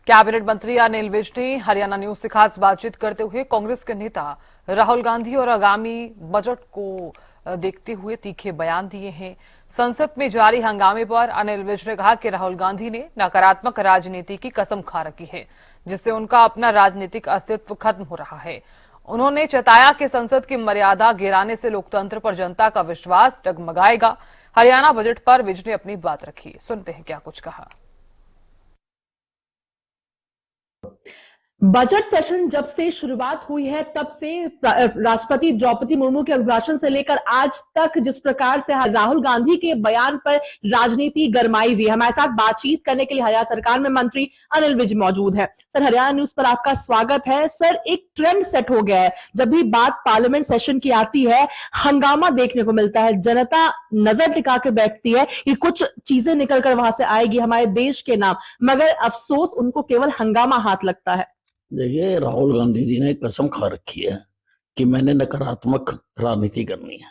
Cabinet मंत्री अनिल विज ने Haryana news से खास बातचीत करते हुए कांग्रेस के नेता राहुल गांधी और आगामी बजट को देखते हुए तीखे बयान दिए हैं। संसद में जारी हंगामे पर अनिल विज ने कहा कि राहुल गांधी ने नकारात्मक राजनीति की कसम खा रखी है, जिससे उनका अपना राजनीतिक अस्तित्व खत्म हो रहा है। उन्होंने चेताया कि संसद की मर्यादा गिराने से लोकतंत्र पर जनता का विश्वास डगमगाएगा। हरियाणा बजट पर विज ने अपनी बात रखी, सुनते हैं क्या कुछ कहा। बजट सेशन जब से शुरुआत हुई है तब से राष्ट्रपति द्रौपदी मुर्मू के अभिभाषण से लेकर आज तक जिस प्रकार से राहुल गांधी के बयान पर राजनीति गरमाई हुई है। हमारे साथ बातचीत करने के लिए हरियाणा सरकार में मंत्री अनिल विज मौजूद है। सर, हरियाणा न्यूज पर आपका स्वागत है। सर, एक ट्रेंड सेट हो गया है, जब भी बात पार्लियामेंट सेशन की आती है हंगामा देखने को मिलता है, जनता नजर टिका के बैठती है कि कुछ चीजें निकलकर वहां से आएगी हमारे देश के नाम, मगर अफसोस उनको केवल हंगामा हाथ लगता है। देखिए, राहुल गांधी जी ने कसम खा रखी है कि मैंने नकारात्मक राजनीति करनी है,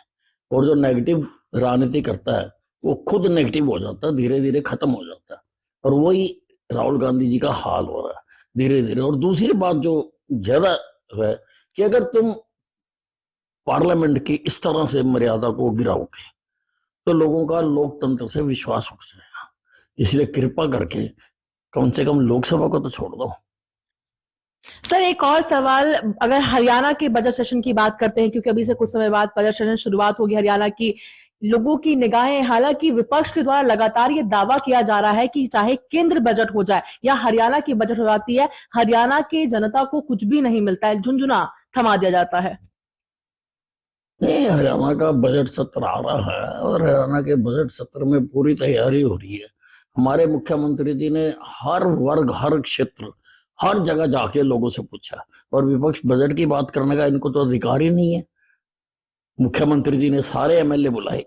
और जो नेगेटिव राजनीति करता है वो खुद नेगेटिव हो जाता है, धीरे धीरे खत्म हो जाता है। और वही राहुल गांधी जी का हाल हो रहा है धीरे धीरे। और दूसरी बात जो ज्यादा है कि अगर तुम पार्लियामेंट की इस तरह से मर्यादा को गिराओगे तो लोगों का लोकतंत्र से विश्वास उठ जाएगा। इसलिए कृपा करके कम से कम लोकसभा को तो छोड़ दो। सर, एक और सवाल, अगर हरियाणा के बजट सेशन की बात करते हैं, क्योंकि अभी से कुछ समय बाद बजट सेशन शुरुआत होगी हरियाणा की, लोगों की निगाहें, हालांकि विपक्ष के द्वारा लगातार ये दावा किया जा रहा है कि चाहे केंद्र बजट हो जाए या हरियाणा की बजट हो जाती है, हरियाणा की जनता को कुछ भी नहीं मिलता है, झुंझुना थमा दिया जाता है। नहीं, हरियाणा का बजट सत्र आ रहा है और हरियाणा के बजट सत्र में पूरी तैयारी हो रही है। हमारे मुख्यमंत्री जी ने हर वर्ग, हर क्षेत्र, हर जगह जाके लोगों से पूछा, और विपक्ष बजट की बात करने का इनको तो अधिकार ही नहीं है। मुख्यमंत्री जी ने सारे एमएलए बुलाए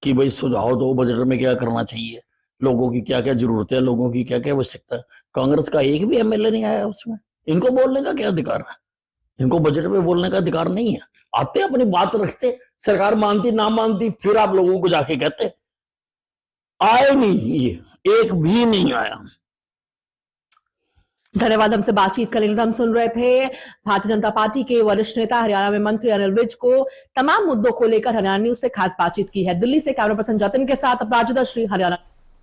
कि भाई सुझाव दो, बजट में क्या करना चाहिए, लोगों की क्या क्या जरूरत है, लोगों की क्या क्या आवश्यकता है। कांग्रेस का एक भी एमएलए नहीं आया उसमें। इनको बोलने का क्या अधिकार है? इनको बजट में बोलने का अधिकार नहीं है। आते अपनी बात रखते, सरकार मानती ना मानती, फिर आप लोगों को जाके कहते। आए नहीं, ये एक भी नहीं आया। धन्यवाद। हमसे बातचीत करने के लिए हम सुन रहे थे भारतीय जनता पार्टी के वरिष्ठ नेता हरियाणा में मंत्री अनिल विज को तमाम मुद्दों को लेकर हरियाणा न्यूज से खास बातचीत की है। दिल्ली से कैमरा पर्सन जतिन के साथ अपराजिता श्री, हरियाणा।